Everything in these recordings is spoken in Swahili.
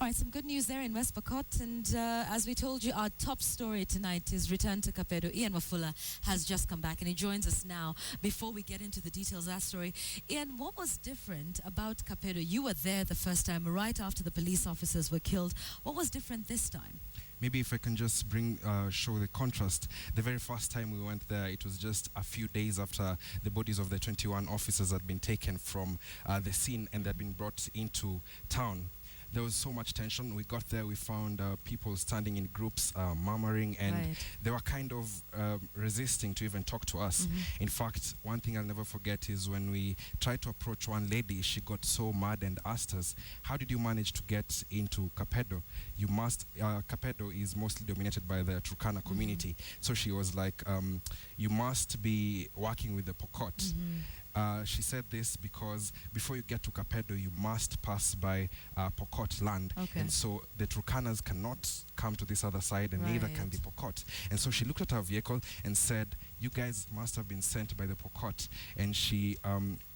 All right, some good news there in West Pokot. And as we told you, our top story tonight is Return to Kapedo. Ian Wafula has just come back and he joins us now. Before we get into the details of that story, Ian, what was different about Kapedo? You were there the first time, right after the police officers were killed. What was different this time? Maybe if I can just show the contrast. The very first time we went there, it was just a few days after the bodies of the 21 officers had been taken from the scene and they'd been brought into town. There was so much tension. We got there, we found people standing in groups, murmuring, and they were kind of resisting to even talk to us. In fact, one thing I'll never forget is when we tried to approach one lady, she got so mad and asked us, how did you manage to get into Kapedo? You must, Kapedo is mostly dominated by the Turkana community. So she was like, you must be working with the Pokot. She said this because before you get to Kapedo, you must pass by Pokot land. And so the Turkanas cannot come to this other side, and neither can the Pokot. And so she looked at our vehicle and said, you guys must have been sent by the Pokot. And she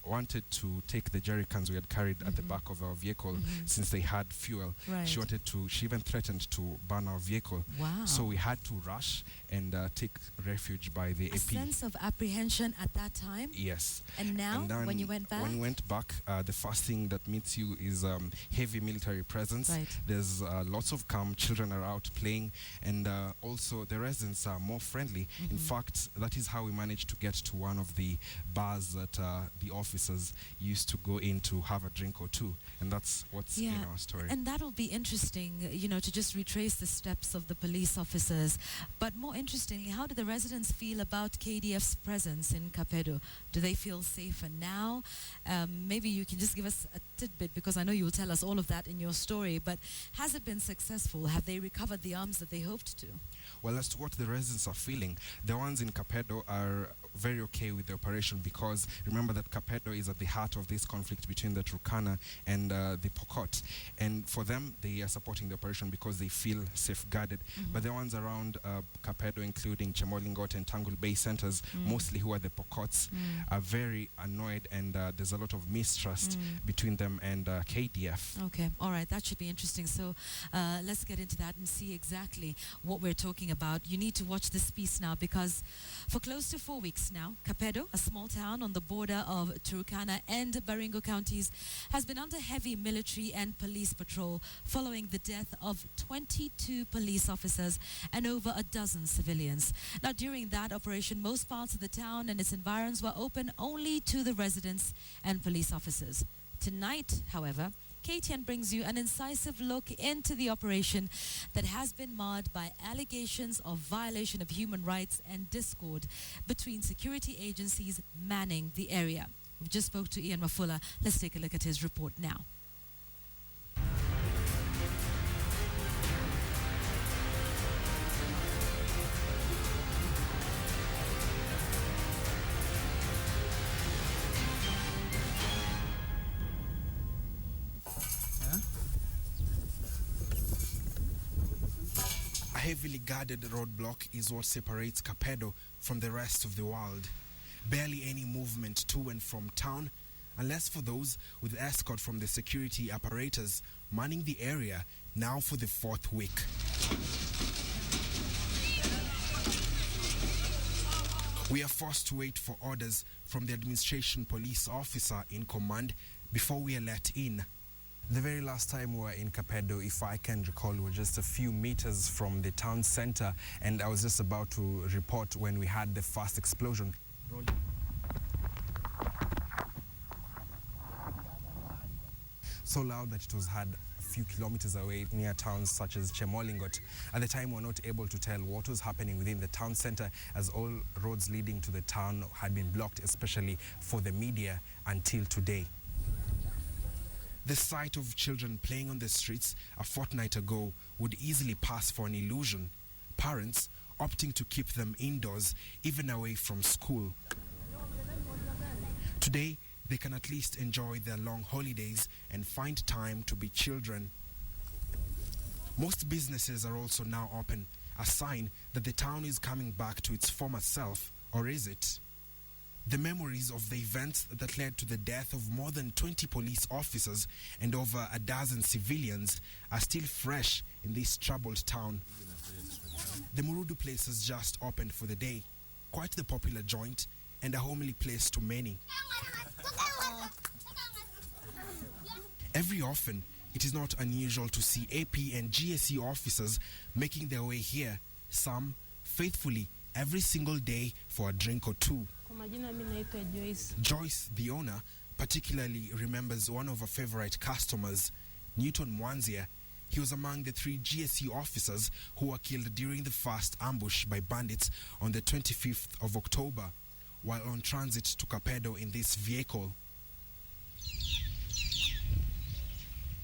wanted to take the jerry cans we had carried at the back of our vehicle since they had fuel. She wanted to, she even threatened to burn our vehicle. So we had to rush and take refuge by the AP. A sense of apprehension at that time? Yes. And now, when you went back? When we went back, the first thing that meets you is heavy military presence. There's lots of calm, children are out playing, and also the residents are more friendly. In fact, that is how we managed to get to one of the bars that the officers used to go in to have a drink or two, and that's what's in our story. And that'll be interesting, you know, to just retrace the steps of the police officers. But more interestingly, how do the residents feel about KDF's presence in Kapedo? Do they feel safer now? Maybe you can just give us a tidbit, because I know you'll tell us all of that in your story, but has it been successful? Have they recovered the arms that they hoped to? Well, as to what the residents are feeling, the ones in Kapedo are very okay with the operation, because remember that Kapedo is at the heart of this conflict between the Turkana and the Pokot. And for them, they are supporting the operation because they feel safeguarded. But the ones around Kapedo, including Chemolingot and Tangul Bay centers, mostly who are the Pokots, are very annoyed, and there's a lot of mistrust between them and KDF. Okay, all right, that should be interesting. So let's get into that and see exactly what we're talking about. You need to watch this piece now, because for close to 4 weeks now, Kapedo, a small town on the border of Turkana and Baringo counties, has been under heavy military and police patrol following the death of 22 police officers and over a dozen civilians. Now, during that operation, most parts of the town and its environs were open only to the residents and police officers. Tonight, however, KTN brings you an incisive look into the operation that has been marred by allegations of violation of human rights and discord between security agencies manning the area. We just spoke to Ian Wafula. Let's take a look at his report now. A heavily guarded roadblock is what separates Kapedo from the rest of the world. Barely any movement to and from town, unless for those with escort from the security apparatus manning the area now for the 4th week. We are forced to wait for orders from the administration police officer in command before we are let in. The very last time we were in Kapedo, if I can recall, we were just a few meters from the town center, and I was just about to report when we had the first explosion. So loud that it was heard a few kilometers away near towns such as Chemolingot. At the time, we were not able to tell what was happening within the town center, as all roads leading to the town had been blocked, especially for the media, until today. The sight of children playing on the streets a fortnight ago would easily pass for an illusion, parents opting to keep them indoors, even away from school. Today, they can at least enjoy their long holidays and find time to be children. Most businesses are also now open, a sign that the town is coming back to its former self, or is it? The memories of the events that led to the death of more than 20 police officers and over a dozen civilians are still fresh in this troubled town. The Murudu place has just opened for the day, quite the popular joint and a homely place to many. Every often, it is not unusual to see AP and GSE officers making their way here, some faithfully every single day for a drink or two. Joyce, the owner, particularly remembers one of her favorite customers, Newton Mwanzia. He was among the 3 GSE officers who were killed during the first ambush by bandits on the 25th of October, while on transit to Kapedo in this vehicle.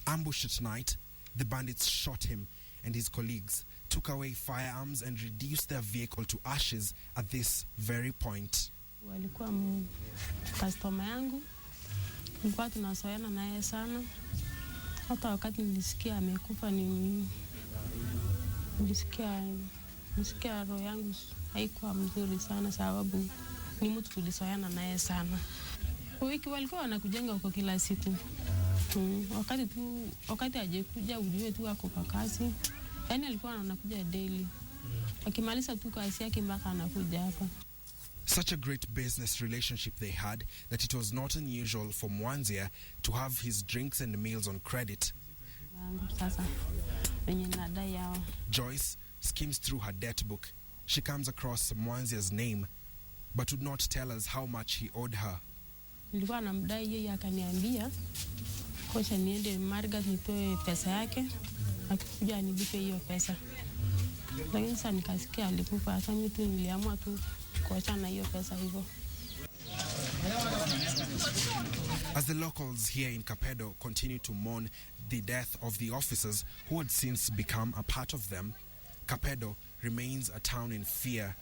Ambushed at night, the bandits shot him and his colleagues, took away firearms and reduced their vehicle to ashes at this very point. Walikuwa customer yangu, nilikuwa tunasoeana naye sana. Hata wakati nilisikia amekufa nilisikia roho yangu haikuwa mzuri sana, sababu ni mtu tulisoeana naye sana. Wiki walikuwa wanakujenga huko kila siku. Wakati hajakuja ujue tu ako kwa kazi. Yaani alikuwa anakuja daily. Akimaliza tu kazi yake mpaka anakuja hapa. Such a great business relationship they had that it was not unusual for Mwanzia to have his drinks and meals on credit. Joyce skims through her debt book. She comes across Mwanzia's name, but would not tell us how much he owed her. Nilikuwa namdai yeye akaniambia kocha niende Margaret nitoe pesa yake, akikuja nilipe hiyo pesa. Lakini sasa nikasikia alikufa, sasa mimi tu niliamua tu kuachana hiyo pesa hivyo. As the locals here in Kapedo continue to mourn the death of the officers who had since become a part of them, Kapedo remains a town in fear.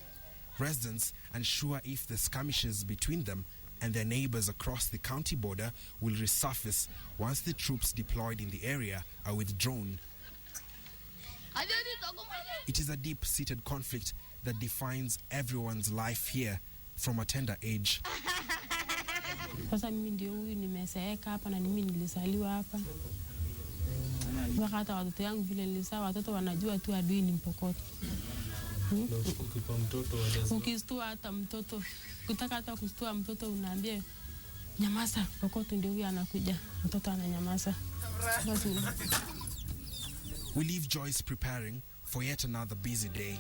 Residents unsure if the skirmishes between them and their neighbors across the county border will resurface once the troops deployed in the area are withdrawn. It is a deep-seated conflict that defines everyone's life here from a tender age. Sasa mimi ndio huyu nimeseeka hapa na mimi nilizaliwa hapa. Hata watoto yangu vile nilizaa, watoto wanajua tu adui ni Mpokoto. Ukistua hata mtoto, kutaka hata kustua mtoto unaambia nyamaza, Mpokoto ndio huyu anakuja, mtoto ananyamaza. We leave Joyce preparing for yet another busy day.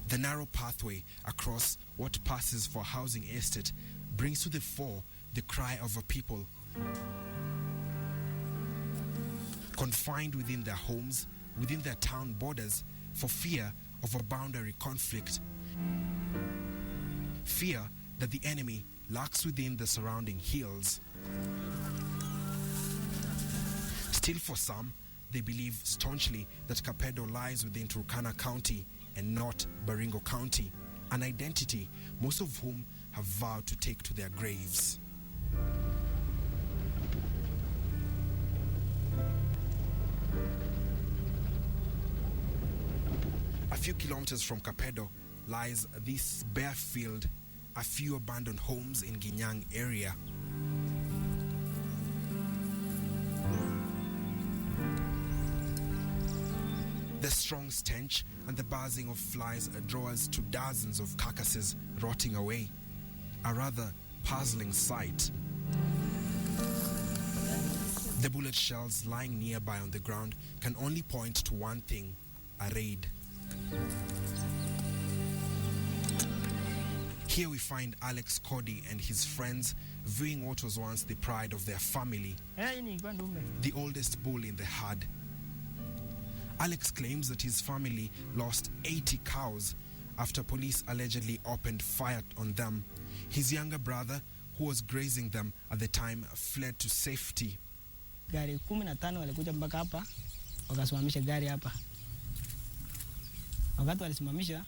The narrow pathway across what passes for a housing estate brings to the fore the cry of a people confined within their homes, within their town borders, for fear of a boundary conflict. Fear that the enemy lurks within the surrounding hills. Still, for some, they believe staunchly that Kapedo lies within Turkana County and not Baringo County, an identity most of whom have vowed to take to their graves. A few kilometers from Kapedo lies this bare field, a few abandoned homes in Ginyang area. The strong stench and the buzzing of flies draw us to dozens of carcasses rotting away, a rather puzzling sight. The bullet shells lying nearby on the ground can only point to one thing: a raid. Here we find Alex Cody and his friends viewing what was once the pride of their family, the oldest bull in the herd. Alex claims that his family lost 80 cows after police allegedly opened fire on them. His younger brother, who was grazing them at the time, fled to safety. Gari 15 walikuja mpaka hapa, wakasimamisha gari hapa. Wakati walisimamisha,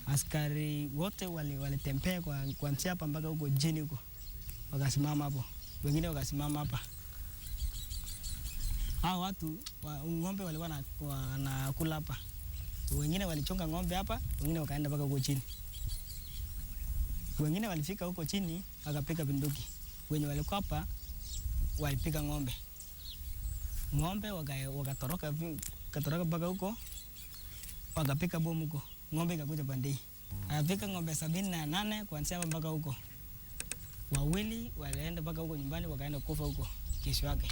askari wote walitembea kuanzia hapa mpaka huko chini huko. Wakasimama hapo. Wengine wakasimama hapa. Hao watu ng'ombe walikuwa wanakula hapa. Wengine walichonga ng'ombe hapa, wengine wakaenda mpaka huko chini. Wengine walifika huko chini wakapiga bunduki. Wenye walikuwa hapa walipiga ng'ombe. Ng'ombe wakatoroka mpaka huko, wakapiga bomu huko. Ng'ombe ikakuja pande. Akapika ng'ombe 78 kuanzia hapa mpaka huko. Wawili walienda mpaka huko nyumbani wakaenda kufa huko kesho yake.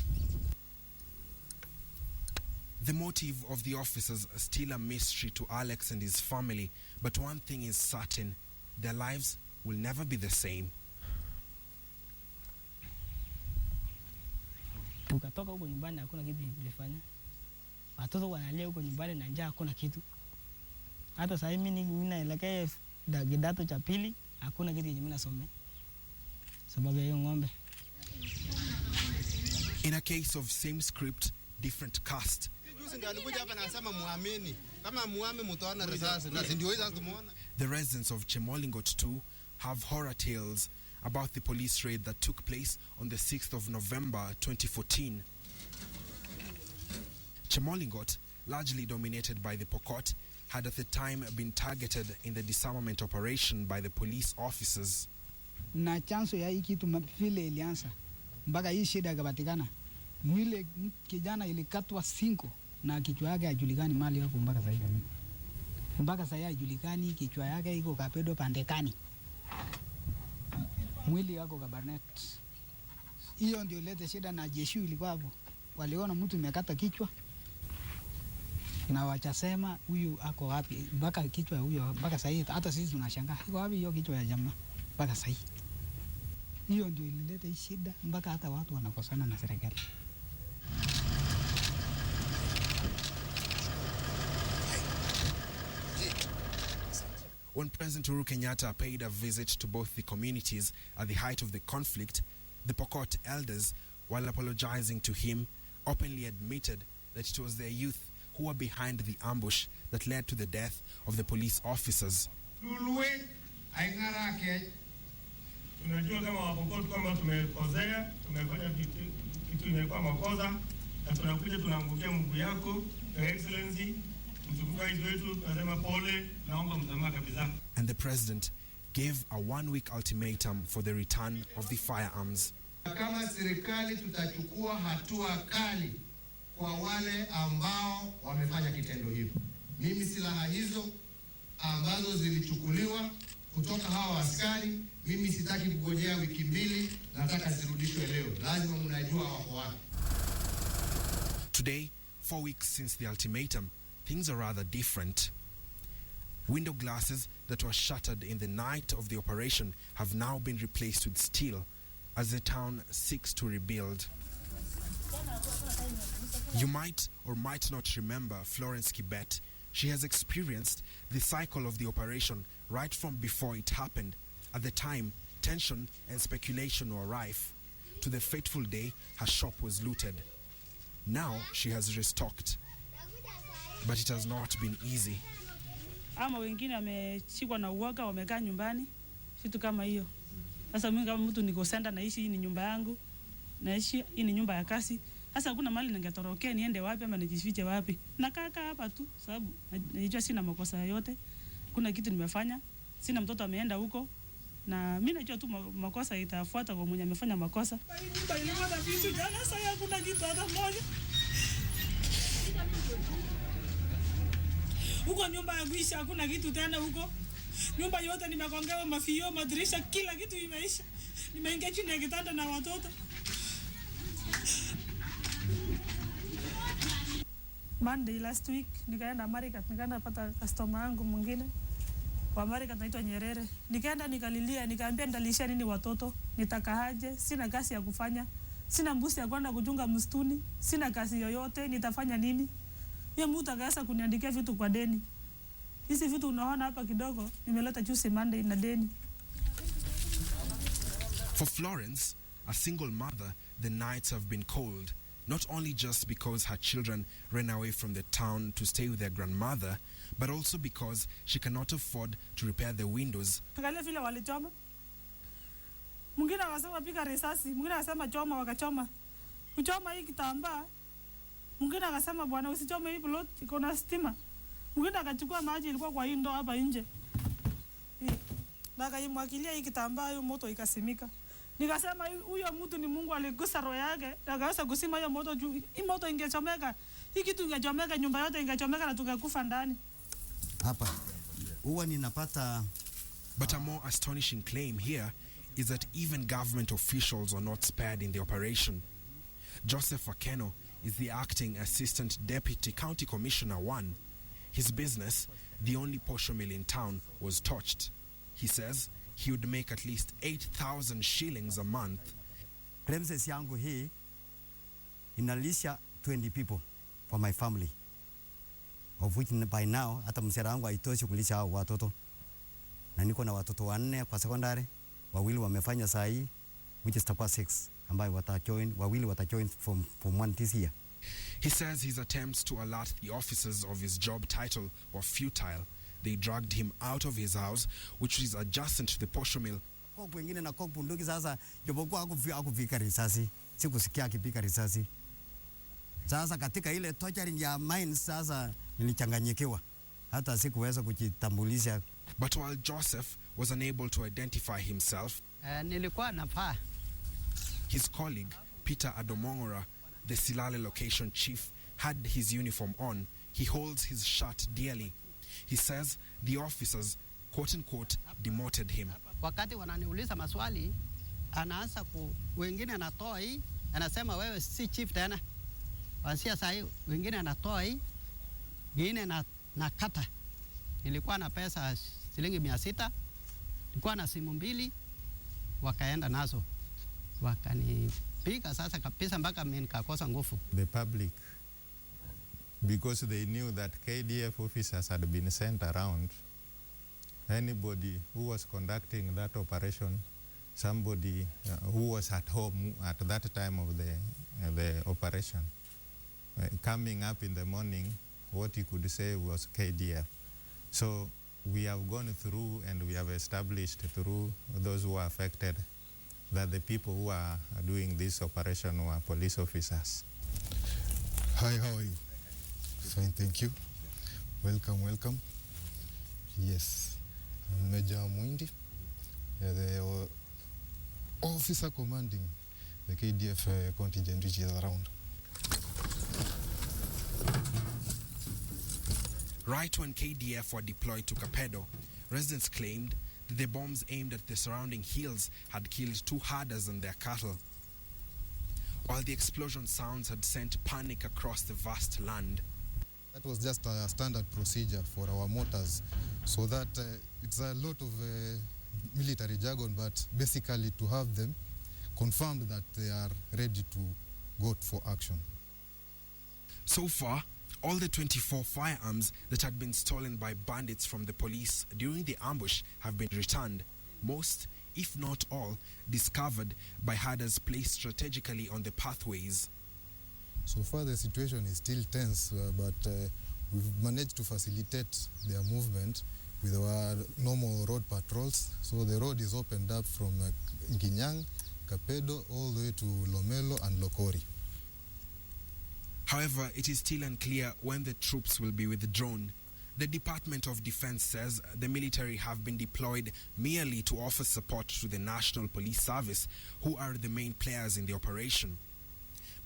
The motive of the officers is still a mystery to Alex and his family, but one thing is certain, their lives will never be the same. Tukatoka huko nyumbani hakuna kitu nilifanya. Watoto wanalia huko nyumbani na njaa hakuna kitu. Hata sasa mimi naelekea kidato cha pili hakuna kitu yenye mimi nasomea. Sababu ya hiyo ng'ombe. In a case of same script, different cast. The residents of Chemolingot too have horror tales about the police raid that took place on the 6th of November 2014. Chemolingot, largely dominated by the Pokot, had at the time been targeted in the disarmament operation by the police officers. Na chanzo ya hii kitu vile ilianza mpaka hii shida ikapatikana, yule kijana ilikatwa singo na kichwa yake hajulikani mali yako mpaka sasa hivi. Mpaka sasa hajulikani kichwa yake iko Kapedo Pandekani, mwili wako Kabarnet. Hiyo ndio ilete shida, na jeshi ilikuwa hapo, waliona mtu imekata kichwa na wachasema huyu ako wapi, mpaka kichwa huyo mpaka sasa hivi hata sisi tunashangaa iko wapi hiyo kichwa ya jamaa mpaka sasa hivi. Hiyo ndio ilileta hii shida mpaka hata watu wanakosana na serikali. When President Uhuru Kenyatta paid a visit to both the communities at the height of the conflict, the Pokot elders, while apologizing to him, openly admitted that it was their youth who were behind the ambush that led to the death of the police officers. Tunajua kama Wapokot kwamba tumekosea, tumefanya kitu imekuwa makosa, na tunakuja tunaangukia mguu yako, Your Excellency, mtukufu wetu, tunasema pole, naomba msamaha kabisa. And the president gave a 1-week ultimatum for the return of the firearms. Kama serikali tutachukua hatua kali kwa wale ambao wamefanya kitendo hivyo. Mimi silaha hizo ambazo zilichukuliwa kutoka hawa askari, mimi sitaki kungojea wiki mbili, nataka zirudishwe leo. Lazima mnajua wako wapi. Today, 4 weeks since the ultimatum, things are rather different. Window glasses that were shattered in the night of the operation have now been replaced with steel as the town seeks to rebuild. You might or might not remember Florence Kibet. She has experienced the cycle of the operation right from before it happened. At the time, tension and speculation were rife. To the fateful day, her shop was looted. Now she has restocked. But it has not been easy. Ama wengine wameshikwa na uoga, wamekaa nyumbani, vitu kama hiyo. Sasa mimi kama mtu niko senda naishi, hii ni nyumba yangu, naishi hii ni nyumba ya kasi. Sasa hakuna mahali ningetorokea niende wapi ama nijifiche wapi. Nakaa hapa tu sababu najua sina makosa yoyote. Kuna kitu nimefanya, sina mtoto ameenda huko, na mimi najua tu makosa itafuata kwa mwenye amefanya makosa. Nyumba ilipata vitu jana, sasa hakuna kitu hata moja. Huko nyumba ya kuishi hakuna kitu tena huko. Nyumba yote nimegongewa mafio, madirisha, kila kitu imeisha. Nimeingia chini ya kitanda na watoto. Monday last week nikaenda America, nikaenda pata customer wangu mwingine wa America anaitwa Nyerere. Nikaenda nikalilia, nikaambia ndalisha nini watoto, nitakahaje, sina kazi ya kufanya, sina mbuzi ya kwenda kuchunga msituni, sina kazi yoyote, nitafanya nini? Yeye mtu akaanza kuniandikia vitu kwa deni. Hizi vitu unaona hapa kidogo nimeleta juzi Monday na deni. For Florence, a single mother, the nights have been cold, not only just because her children ran away from the town to stay with their grandmother, but also because she cannot afford to repair the windows. Angalia vile walichoma. Mwingine akasema piga risasi, mwingine akasema choma, wakachoma. Kuchoma hii kitambaa. Mwingine akasema bwana usichome hii plot iko na stima. Mwingine akachukua maji ilikuwa kwa hii ndoo hapa nje. Na akaimwagilia hii kitambaa, hiyo moto ikasimika. Nikasema huyo mtu ni Mungu aligusa roho yake, akaweza kusima hiyo moto juu. Hii moto ingechomeka, hii kitu ingechomeka, nyumba yote ingechomeka na tungekufa ndani. Hapa huwa ninapata. But a more astonishing claim here is that even government officials are not spared in the operation. Joseph Akeno is the acting Assistant Deputy County Commissioner 1. His business, the only posho mill in town, was touched. He says he would make at least 8,000 shillings a month. Premises yangu hii inalisha 20 people for my family, of which by now hata mshahara wangu haitoshi kulisha hao watoto, na niko na watoto 4 kwa secondary, wawili wamefanya saa hii, which is takuwa 6 ambayo wawili watajoin from 1 this year. He says his attempts to alert the officers of his job title were futile. They dragged him out of his house, which is adjacent to the posho mill. Kwa wengine na kwa bunduki sasa, jopokuwa hakuvika risasi, sikusikia akipika risasi. Sasa katika ile torturing ya mines sasa nilichanganyikiwa, hata sikuweza kujitambulisha. But while Joseph was unable to identify himself, nilikuwa nafaa. His colleague, Peter Adomongora, the Silale location chief, had his uniform on. He holds his shirt dearly. He says the officers, quote unquote, demoted him. Wakati wananiuliza maswali, anaanza wengine anatoa hii, anasema wewe si chief tena. Wansia saa hii, wengine anatoa hii, wengine na kata. Nilikuwa na pesa shilingi 600, nilikuwa na simu 2, wakaenda nazo. Wakanipiga sasa kabisa mpaka mimi nikakosa nguvu. The public, because they knew that KDF officers had been sent around, anybody who was conducting that operation, somebody who was at home at that time of the operation, coming up in the morning, what he could say was KDF. So we have gone through and we have established through those who are affected that the people who are doing this operation were police officers. Hi, how are you? Fine, thank you. Welcome, welcome. Yes, I'm Major Mwindi, the officer commanding the KDF contingent which is around. Right when KDF were deployed to Kapedo, residents claimed that the bombs aimed at the surrounding hills had killed 2 herders and their cattle, while the explosion sounds had sent panic across the vast land. That was just a standard procedure for our mortars, so that it's a lot of military jargon, but basically to have them confirmed that they are ready to go for action. So far, all the 24 firearms that had been stolen by bandits from the police during the ambush have been returned. Most, if not all, discovered by herders placed strategically on the pathways. So far the situation is still tense, but we've managed to facilitate their movement with our normal road patrols. So the road is opened up from Nginyang, Kapedo, all the way to Lomelo and Lokori. However, it is still unclear when the troops will be withdrawn. The Department of Defense says the military have been deployed merely to offer support to the National Police Service, who are the main players in the operation.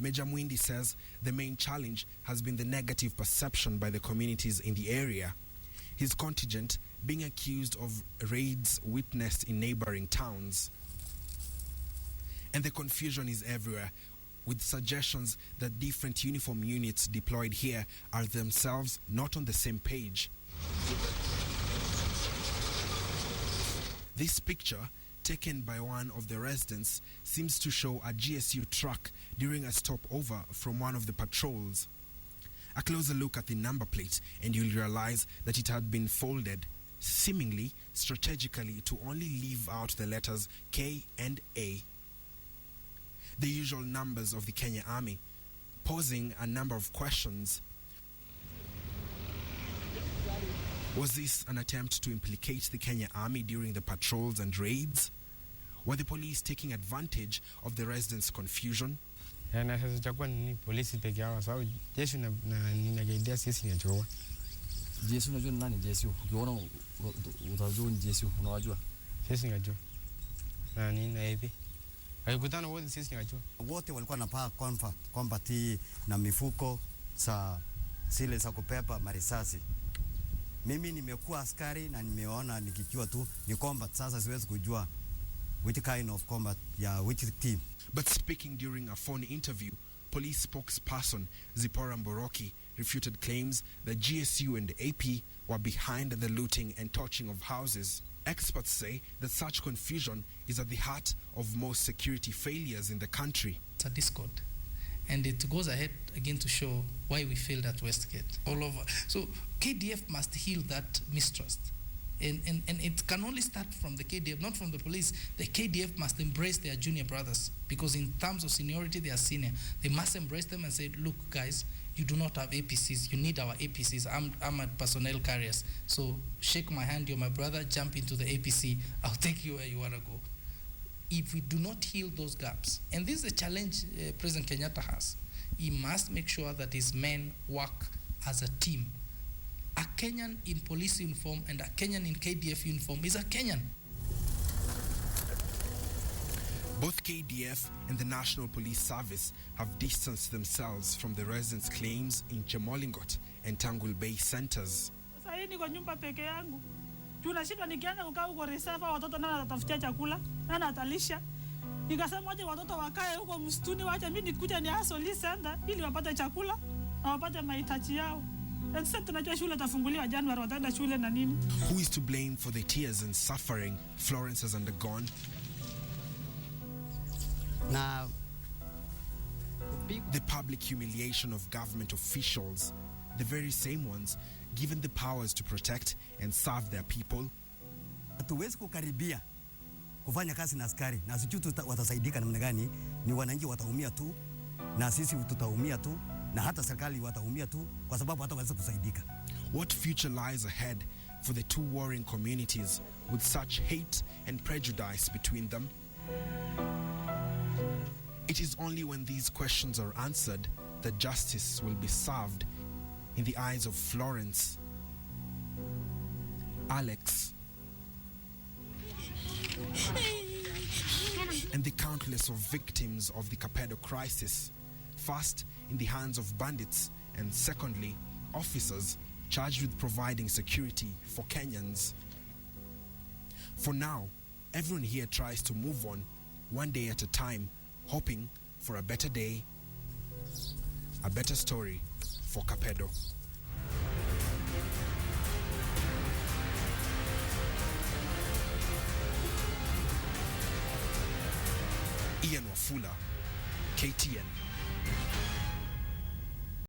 Major Mwindi says the main challenge has been the negative perception by the communities in the area. His contingent being accused of raids witnessed in neighboring towns. And the confusion is everywhere, with suggestions that different uniform units deployed here are themselves not on the same page. This picture, taken by one of the residents, seems to show a GSU truck during a stopover from one of the patrols. A closer look at the number plate and you'll realize that it had been folded, seemingly strategically, to only leave out the letters K and A, the usual numbers of the Kenya Army, posing a number of questions. Was this an attempt to implicate the Kenya Army during the patrols and raids? Were the police taking advantage of the residents' confusion? Jesu unajua ni nani Jesu? Ukiona utajua ni Jesu, unawajua? Sisi ngajua. Nani na hivi? Walikutana wote sisi ngajua. Wote walikuwa napaa combat na mifuko za zile za kupepa marisasi. Mimi nimekuwa askari na nimeona nikijua tu ni combat, sasa siwezi kujua which kind of combat ya which team. But speaking during a phone interview, police spokesperson Zipporah Mboroki refuted claims that GSU and the AP were behind the looting and torching of houses. Experts say that such confusion is at the heart of most security failures in the country. It's a discord, and it goes ahead again to show why we failed at Westgate all over. So KDF must heal that mistrust. And it can only start from the KDF, not from the police. The KDF must embrace their junior brothers, because in terms of seniority, they are senior. They must embrace them and say, look, guys, you do not have APCs. You need our APCs. I'm at personnel carriers. So shake my hand, you're my brother, jump into the APC. I'll take you where you want to go. If we do not heal those gaps, and this is a challenge President Kenyatta has, he must make sure that his men work as a team. A Kenyan in police uniform and a Kenyan in KDF uniform is a Kenyan. Both KDF and the National Police Service have distanced themselves from the residents' claims in Chemolingot and Tangul Bay centers. Sasa hii niko nyumba peke yangu. Tunashindwa nikianza kukaa huko reserve, watoto nani atatafutia chakula? Nani atalisha? Nikasema aje watoto wakae huko msituni, waache mimi nikuja ni hustle center ili wapate chakula na wapate mahitaji yao. Except tunajua shule tafunguliwa January, wataenda shule na nini? Who is to blame for the tears and suffering Florence has undergone? Now, the public humiliation of government officials, the very same ones given the powers to protect and serve their people. Hatuwezi kukaribia kufanya kazi na askari na sijui watasaidika namna gani. Ni wananchi wataumia tu na sisi tutaumia tu na hata serikali wataumia tu kwa sababu hataweza kusaidika. What future lies ahead for the two warring communities with such hate and prejudice between them? It is only when these questions are answered that justice will be served in the eyes of Florence, Alex, and the countless of victims of the Kapedo crisis, first in the hands of bandits and secondly, officers charged with providing security for Kenyans. For now, everyone here tries to move on one day at a time, hoping for a better day, a better story for Kapedo. Ian Wafula, KTN.